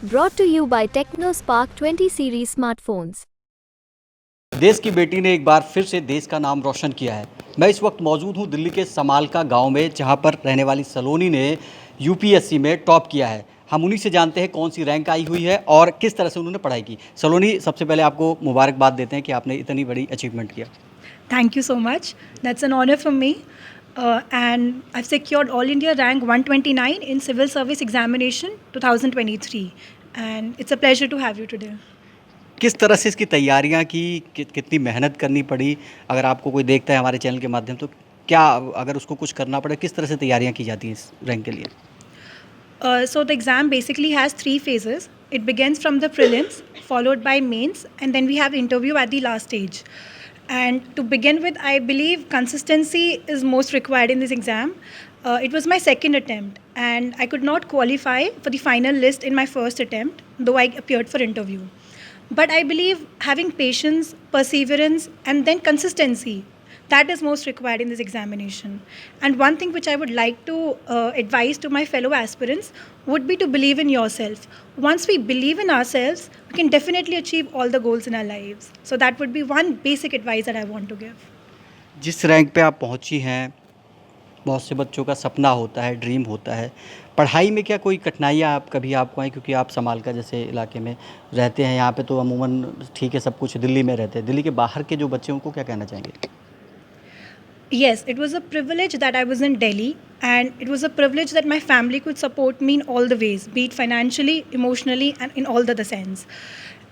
Brought to you by TechnoSpark 20 series smartphones. देश की बेटी ने एक बार फिर से देश का नाम रोशन किया है। मैं इस वक्त मौजूद हूं दिल्ली के समालका गांव में, जहां पर रहने वाली सलोनी ने यूपीएससी में टॉप किया है। हम उन्हीं से जानते हैं कौन सी रैंक आई हुई है और किस तरह से उन्होंने पढ़ाई की। सलोनी, सबसे पहले आपको मुबारकबाद देते हैं कि आपने इतनी बड़ी अचीवमेंट किया। Thank you so much. That's an honor for me. And I've secured All India rank 129 in Civil Service Examination 2023. And it's a pleasure to have you today. किस तरह से इसकी तैयारियां की, कितनी मेहनत करनी पड़ी? अगर आपको कोई देखता है हमारे चैनल के माध्यम, तो क्या अगर उसको कुछ करना पड़े, किस तरह से तैयारियां की जाती हैं इस रैंक के लिए? So the exam basically has 3 phases. It begins from the prelims, followed by mains, and then we have interview at the last stage. And to begin with, I believe consistency is most required in this exam. It was my second attempt, and I could not qualify for the final list in my first attempt, though I appeared for interview. But I believe having patience, perseverance, and then consistency, that is most required in this examination. And one thing which I would like to advise to my fellow aspirants would be to believe in yourself. Once we believe in ourselves, we can definitely achieve all the goals in our lives. So that would be one basic advice that I want to give. जिस rank पे आप पहुंची हैं, बहुत से बच्चों का सपना होता है, ड्रीम होता है। पढ़ाई में क्या कोई कठिनाइयाँ आप कभी आपको आई? क्योंकि आप समालका जैसे इलाके में रहते हैं, यहाँ पे तो अमूमन ठीक है, सब कुछ दिल्ली में रहते हैं। दिल्ली के बाहर के जो बच्चे हैं उनको क्या कहना चाहेंगे? Yes, it was a privilege that I was in Delhi, and it was a privilege that my family could support me in all the ways, be it financially, emotionally, and in all the other sense.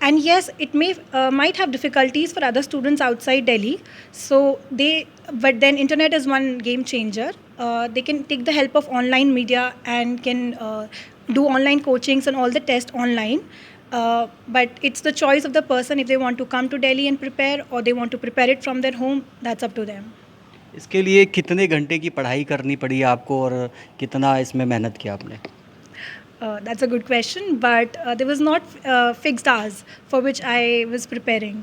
And yes, it might have difficulties for other students outside Delhi. But then internet is one game changer. They can take the help of online media and can do online coachings and all the tests online. But it's the choice of the person if they want to come to Delhi and prepare, or they want to prepare it from their home. That's up to them. इसके लिए कितने घंटे की पढ़ाई करनी पड़ी आपको और कितना इसमें मेहनत किया आपने? That's a good question, but there was not fixed hours for which I was preparing.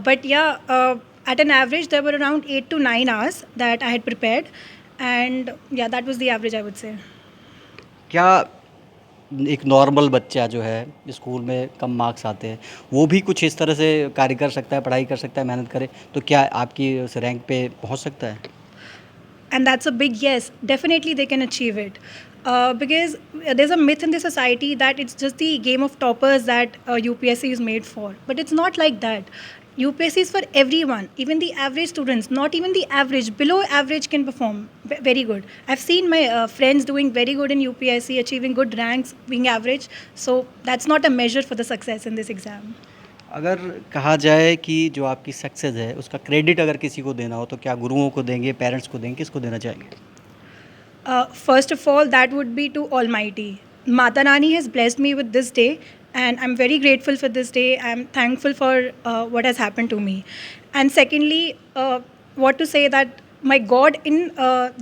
But yeah, at an average, there were around 8 to 9 hours that I had prepared, and yeah, that was the average, I would say. क्या एक normal बच्चा जो है, school में कम marks आते हैं, वो भी कुछ इस तरह से कार्य कर सकता है, पढ़ाई कर सकता है, मेहनत करे, तो क्या आपकी उस रैंक पे पहुंच सकता है? And that's a big yes. Definitely, they can achieve it. Because there's a myth in the society that it's just the game of toppers that UPSC is made for. But it's not like that. UPSC is for everyone, even the average students, not even the average, below average can perform very good. I've seen my friends doing very good in UPSC, achieving good ranks, being average. So that's not a measure for the success in this exam. अगर कहा जाए कि जो आपकी success है, उसका credit अगर किसी को देना हो, तो क्या गुरुओं को देंगे, पेरेंट्स को देंगे, किसको देना चाहेंगे? First of all, that would be to Almighty. Mata Rani has blessed me with this day, and I'm very grateful for this day. I'm thankful for what has happened to me. And secondly, what to say that my God in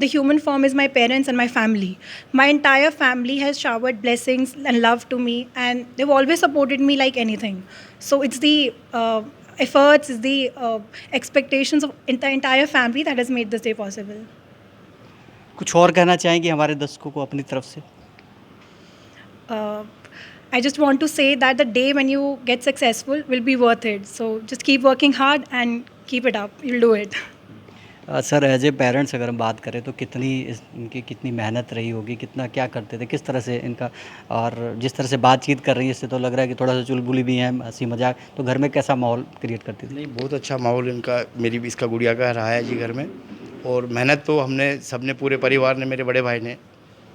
the human form is my parents and my family. My entire family has showered blessings and love to me, and they've always supported me like anything. So it's the efforts, it's the expectations of the entire family that has made this day possible. कुछ और कहना चाहेंगे हमारे दर्शकों को अपनी तरफ से? uh, I just want to say that the day when you get successful will be worth it. So just keep working hard and keep it up. You'll do it. Sir, as a parents अगर हम बात करें तो इनकी कितनी मेहनत रही होगी, कितना क्या करते थे, किस तरह से इनका, और जिस तरह से बातचीत कर रही है इससे तो लग रहा है कि थोड़ा सा चुलबुली भी हैं, हंसी मजाक, तो घर में कैसा माहौल क्रिएट करती थी? नहीं, बहुत अच्छा माहौल इनका, मेरी भी इसका गुड़िया का रहा है जी घर में। और मेहनत तो हमने सबने, पूरे परिवार ने, मेरे बड़े भाई ने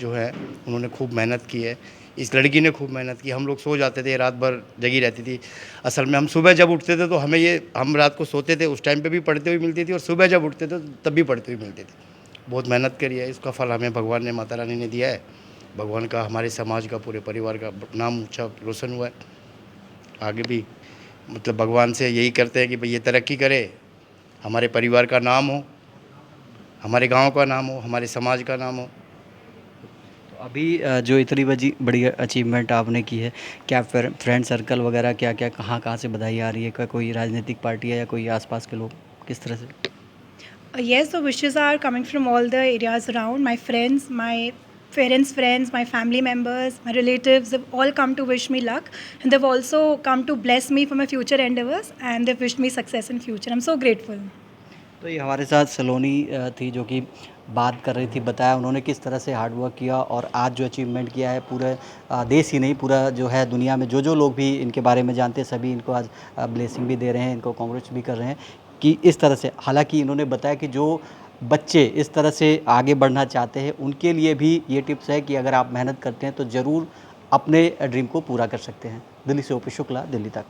जो है उन्होंने खूब मेहनत की है। इस लड़की ने खूब मेहनत की। हम लोग सो जाते थे, रात भर जगी रहती थी। असल में हम सुबह जब उठते थे तो हम रात को सोते थे, उस टाइम पे भी पढ़ते हुए मिलती थी, और सुबह जब उठते थे तब भी पढ़ते हुए मिलते थे। बहुत मेहनत करी है, इसका फल हमें भगवान ने, माता रानी ने दिया है। भगवान का, हमारे समाज का, पूरे परिवार का नाम ऊँचा रोशन हुआ है। आगे भी मतलब भगवान से यही करते हैं कि भाई ये तरक्की करे, हमारे परिवार का नाम हो, हमारे गांव का नाम हो, हमारे समाज का नाम हो। तो अभी जो इतनी बड़ी अचीवमेंट आपने की है, क्या फ्रेंड सर्कल वगैरह क्या कहाँ से बधाई आ रही है? क्या कोई राजनीतिक पार्टी है या कोई आसपास के लोग, किस तरह से? Yes, the wishes are coming from all the areas around. My friends, my parents, friends, my family members, my relatives, they've all come to wish me luck, and they've also come to bless me for my future endeavors, and they've wished me success in future. I'm so grateful. तो ये हमारे साथ सलोनी थी जो कि बात कर रही थी, बताया उन्होंने किस तरह से हार्ड वर्क किया और आज जो अचीवमेंट किया है पूरे देश ही नहीं पूरा जो है दुनिया में जो लोग भी इनके बारे में जानते हैं सभी इनको आज ब्लेसिंग भी दे रहे हैं, इनको कांग्रेस भी कर रहे हैं कि इस तरह से। हालांकि इन्होंने बताया कि जो बच्चे इस तरह से आगे बढ़ना चाहते हैं उनके लिए भी ये टिप्स है कि अगर आप मेहनत करते हैं तो ज़रूर अपने ड्रीम को पूरा कर सकते हैं। दिल्ली से ओपी शुक्ला, दिल्ली तक।